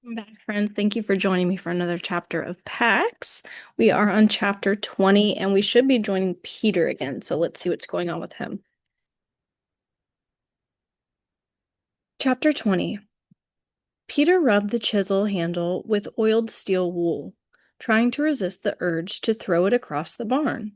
Welcome back, friends. Thank you for joining me for another chapter of PAX. We are on chapter 20, and we should be joining Peter again. So let's see what's going on with him. Chapter 20. Peter rubbed the chisel handle with oiled steel wool, trying to resist the urge to throw it across the barn.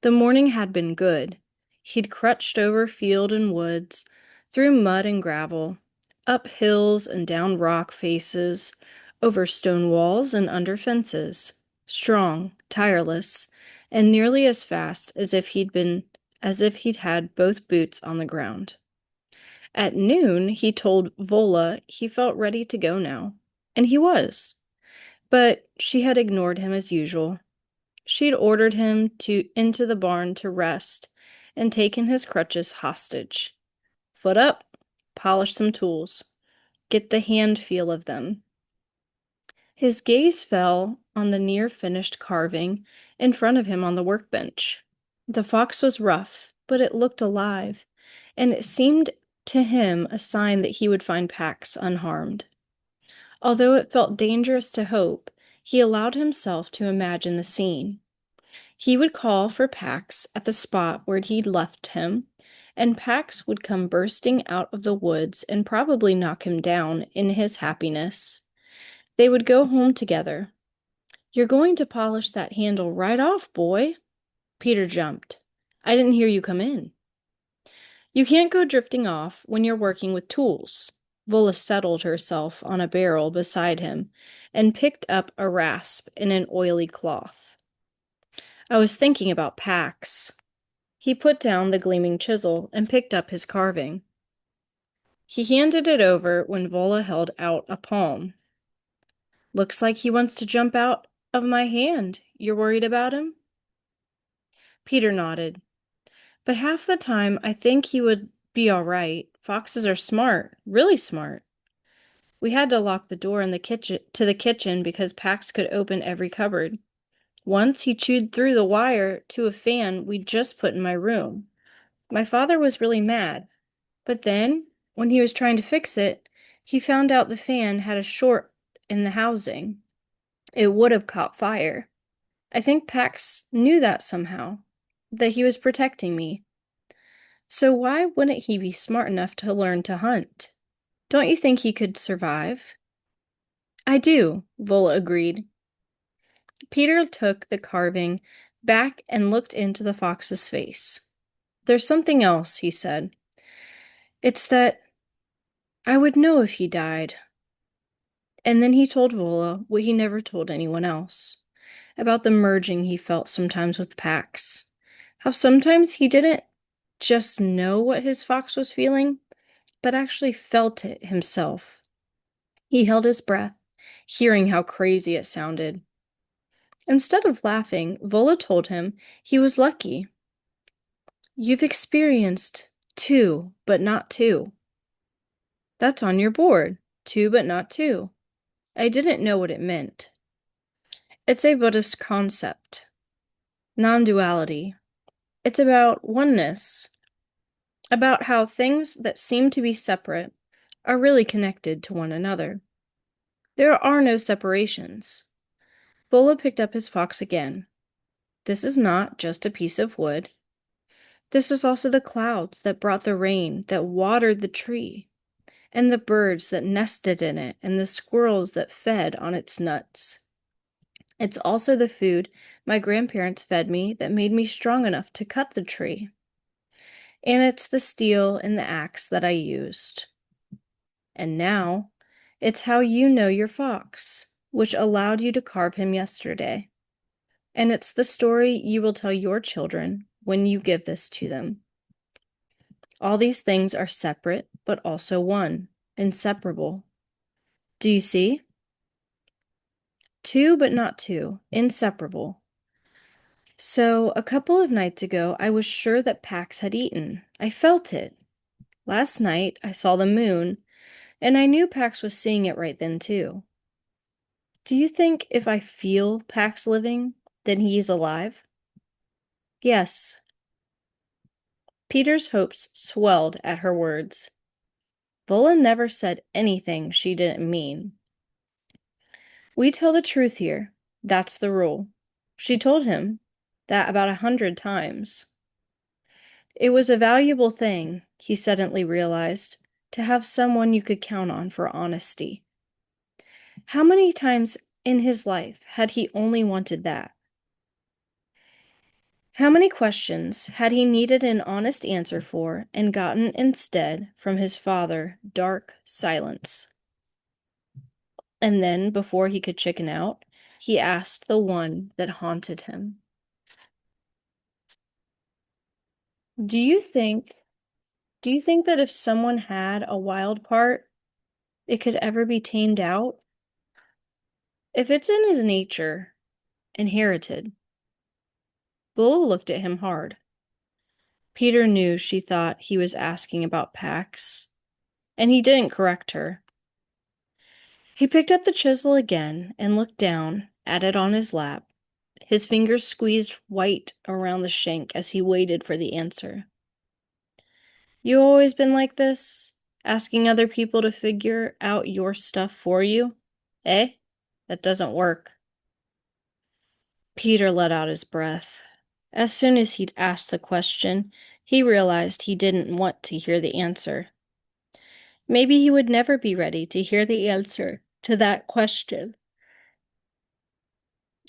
The morning had been good. He'd crutched over field and woods, through mud and gravel, up hills and down rock faces, over stone walls and under fences, strong, tireless, and nearly as fast as if he'd had both boots on the ground. At noon, he told Vola he felt ready to go now, and he was. But she had ignored him as usual. She'd ordered him into the barn to rest and taken his crutches hostage. Foot up, polish some tools, get the hand feel of them. His gaze fell on the near finished carving in front of him on the workbench. The fox was rough, but it looked alive, and it seemed to him a sign that he would find Pax unharmed. Although it felt dangerous to hope, he allowed himself to imagine the scene. He would call for Pax at the spot where he'd left him, and Pax would come bursting out of the woods and probably knock him down in his happiness. They would go home together. "You're going to polish that handle right off, boy." Peter jumped. "I didn't hear you come in." "You can't go drifting off when you're working with tools." Vola settled herself on a barrel beside him and picked up a rasp in an oily cloth. "I was thinking about Pax." He put down the gleaming chisel and picked up his carving. He handed it over when Vola held out a palm. "Looks like he wants to jump out of my hand. You're worried about him?" Peter nodded. "But half the time I think he would be all right. Foxes are smart, really smart." We had to lock the door in the kitchen because Pax could open every cupboard. Once he chewed through the wire to a fan we'd just put in my room. My father was really mad. But then, when he was trying to fix it, he found out the fan had a short in the housing. It would have caught fire. I think Pax knew that somehow, that he was protecting me. So why wouldn't he be smart enough to learn to hunt? Don't you think he could survive? "I do," Vola agreed. Peter took the carving back and looked into the fox's face. "There's something else," he said. "It's that I would know if he died." And then he told Vola what he never told anyone else about the merging he felt sometimes with Pax. How sometimes he didn't just know what his fox was feeling, but actually felt it himself. He held his breath, hearing how crazy it sounded. Instead of laughing, Vola told him he was lucky. "You've experienced two, but not two. That's on your board. Two, but not two." I didn't know what it meant. It's a Buddhist concept, non duality. It's about oneness, about how things that seem to be separate are really connected to one another. There are no separations. Bola picked up his fox again. This is not just a piece of wood. This is also the clouds that brought the rain, that watered the tree, and the birds that nested in it, and the squirrels that fed on its nuts. It's also the food my grandparents fed me that made me strong enough to cut the tree. And it's the steel and the axe that I used. And now, it's how you know your fox, which allowed you to carve him yesterday. And it's the story you will tell your children when you give this to them. All these things are separate, but also one, inseparable. Do you see? Two, but not two, inseparable. So, a couple of nights ago, I was sure that Pax had eaten. I felt it. Last night, I saw the moon, and I knew Pax was seeing it right then, too. Do you think if I feel Pax living, then he's alive? Yes. Peter's hopes swelled at her words. Vola never said anything she didn't mean. We tell the truth here. That's the rule. She told him that about 100 times. It was a valuable thing, he suddenly realized, to have someone you could count on for honesty. How many times in his life had he only wanted that? How many questions had he needed an honest answer for and gotten instead from his father dark silence? And then, before he could chicken out, he asked the one that haunted him. Do you think do you think that if someone had a wild part, it could ever be tamed out? If it's in his nature, inherited. Bull looked at him hard. Peter knew she thought he was asking about Pax, and he didn't correct her. He picked up the chisel again and looked down at it on his lap. His fingers squeezed white around the shank as he waited for the answer. You always been like this? Asking other people to figure out your stuff for you? Eh? That doesn't work. Peter let out his breath. As soon as he'd asked the question, he realized he didn't want to hear the answer. Maybe he would never be ready to hear the answer to that question.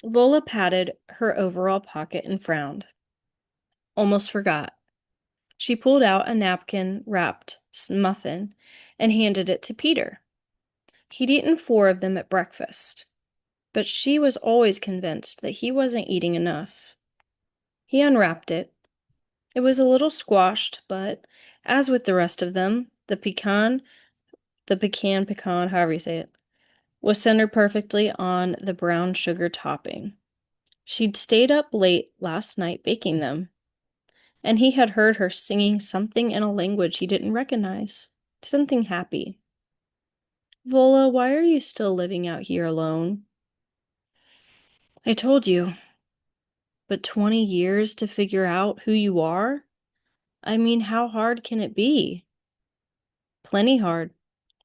Vola patted her overall pocket and frowned. Almost forgot. She pulled out a napkin-wrapped muffin and handed it to Peter. He'd eaten 4 of them at breakfast, but she was always convinced that he wasn't eating enough. He unwrapped it. It was a little squashed, but as with the rest of them, the pecan, however you say it, was centered perfectly on the brown sugar topping. She'd stayed up late last night baking them, and he had heard her singing something in a language he didn't recognize, something happy. Vola, why are you still living out here alone? I told you, but 20 years to figure out who you are? I mean, how hard can it be? Plenty hard.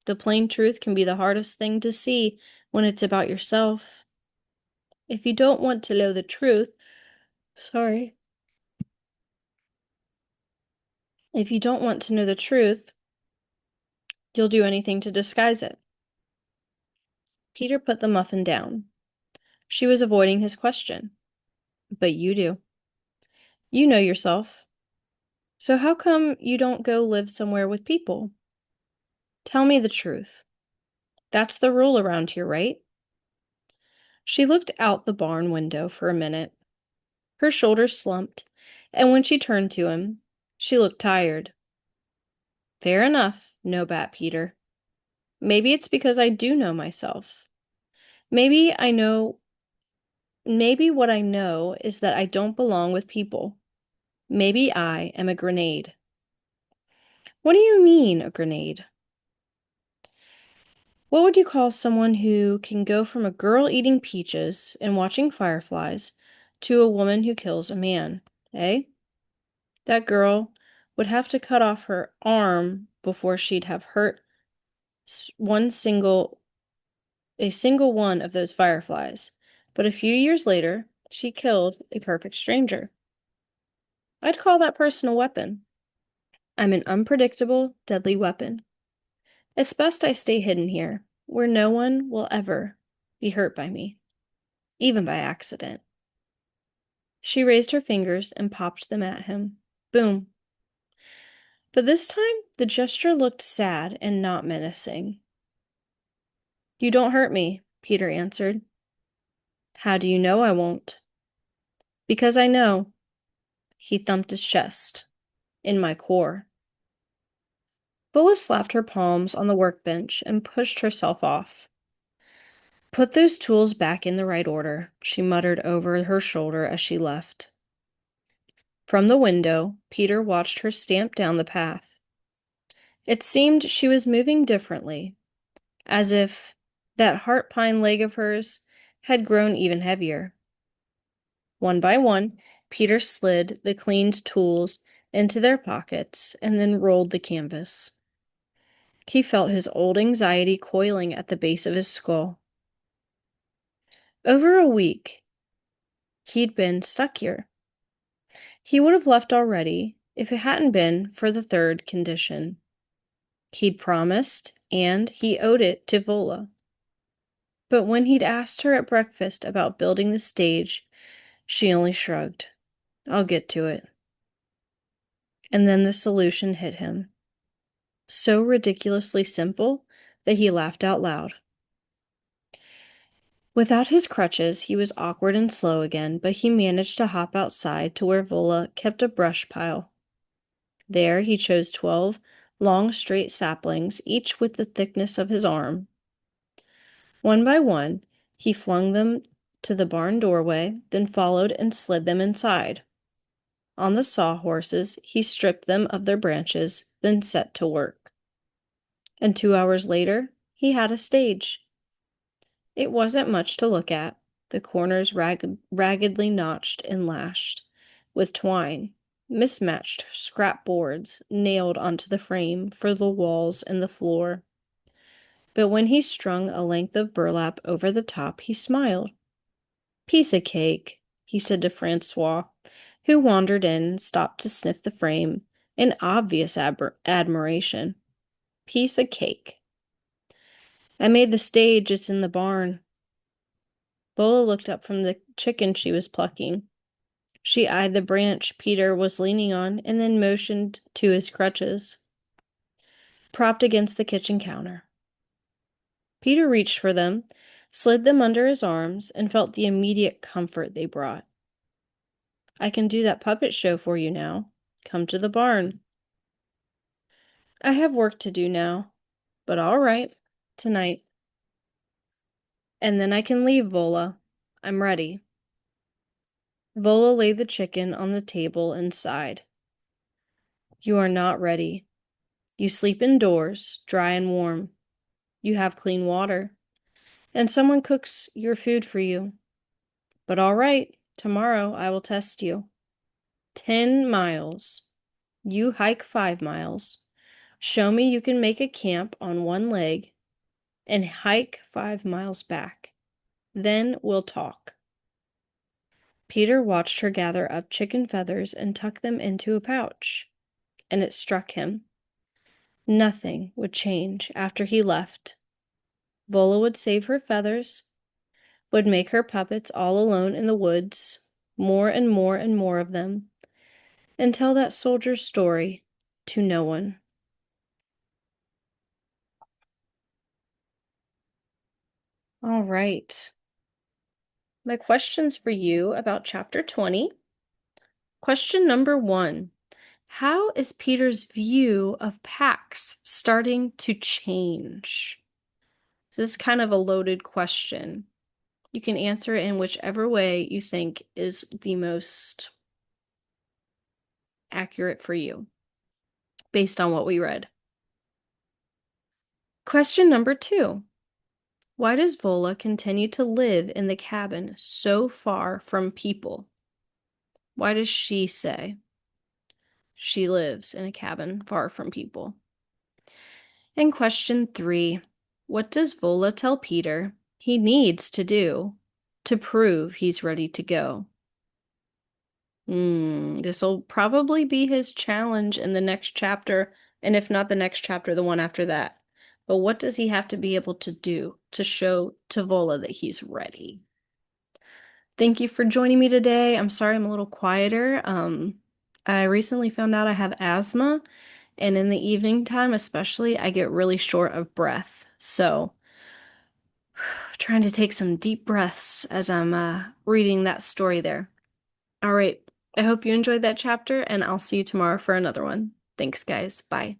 The plain truth can be the hardest thing to see when it's about yourself. If you don't want to know the truth, sorry. If you don't want to know the truth, you'll do anything to disguise it. Peter put the muffin down. She was avoiding his question. But you do. You know yourself. So how come you don't go live somewhere with people? Tell me the truth. That's the rule around here, right? She looked out the barn window for a minute. Her shoulders slumped, and when she turned to him, she looked tired. Fair enough, no bat Peter. Maybe it's because I do know myself. Maybe what I know is that I don't belong with people. Maybe I am a grenade. What do you mean, a grenade? What would you call someone who can go from a girl eating peaches and watching fireflies to a woman who kills a man, eh? That girl would have to cut off her arm before she'd have hurt a single one of those fireflies. But a few years later, she killed a perfect stranger. I'd call that person a weapon. I'm an unpredictable, deadly weapon. It's best I stay hidden here, where no one will ever be hurt by me, even by accident. She raised her fingers and popped them at him. Boom. But this time, the gesture looked sad and not menacing. You don't hurt me, Peter answered. How do you know I won't? Because I know. He thumped his chest. In my core. Bola slapped her palms on the workbench and pushed herself off. Put those tools back in the right order, she muttered over her shoulder as she left. From the window, Peter watched her stamp down the path. It seemed she was moving differently, as if that heart pine leg of hers had grown even heavier. One by one, Peter slid the cleaned tools into their pockets and then rolled the canvas. He felt his old anxiety coiling at the base of his skull. Over a week, he'd been stuck here. He would have left already if it hadn't been for the third condition. He'd promised, and he owed it to Vola. But when he'd asked her at breakfast about building the stage, she only shrugged. I'll get to it. And then the solution hit him. So ridiculously simple that he laughed out loud. Without his crutches, he was awkward and slow again, but he managed to hop outside to where Vola kept a brush pile. There he chose 12 long, straight saplings, each with the thickness of his arm. One by one, he flung them to the barn doorway, then followed and slid them inside. On the sawhorses, he stripped them of their branches, then set to work. And 2 hours later, he had a stage. It wasn't much to look at, the corners raggedly notched and lashed with twine, mismatched scrap boards nailed onto the frame for the walls and the floor. But when he strung a length of burlap over the top, he smiled. Piece of cake, he said to Francois, who wandered in and stopped to sniff the frame in obvious admiration. Piece of cake. I made the stage, it's in the barn. Bola looked up from the chicken she was plucking. She eyed the branch Peter was leaning on and then motioned to his crutches, propped against the kitchen counter. Peter reached for them, slid them under his arms, and felt the immediate comfort they brought. I can do that puppet show for you now. Come to the barn. I have work to do now, but all right, tonight. And then I can leave, Vola. I'm ready. Vola laid the chicken on the table and sighed. You are not ready. You sleep indoors, dry and warm. You have clean water, and someone cooks your food for you. But all right, tomorrow I will test you. 10 miles. You hike 5 miles. Show me you can make a camp on one leg and hike 5 miles back. Then we'll talk. Peter watched her gather up chicken feathers and tuck them into a pouch, and it struck him. Nothing would change after he left. Vola would save her feathers, would make her puppets all alone in the woods, more and more and more of them, and tell that soldier's story to no one. All right. My questions for you about chapter 20. Question number 1. How is Peter's view of Pax starting to change? This is kind of a loaded question. You can answer it in whichever way you think is the most accurate for you, based on what we read. Question number 2. Why does Vola continue to live in the cabin so far from people? Why does she say she lives in a cabin far from people? And question 3. What does Vola tell Peter he needs to do to prove he's ready to go? This will probably be his challenge in the next chapter, and if not the next chapter, the one after that. But what does he have to be able to do to show to Vola that he's ready? Thank you for joining me today. I'm sorry I'm a little quieter. I recently found out I have asthma, and in the evening time especially, I get really short of breath. So, trying to take some deep breaths as I'm reading that story there. All right. I hope you enjoyed that chapter, and I'll see you tomorrow for another one. Thanks, guys. Bye.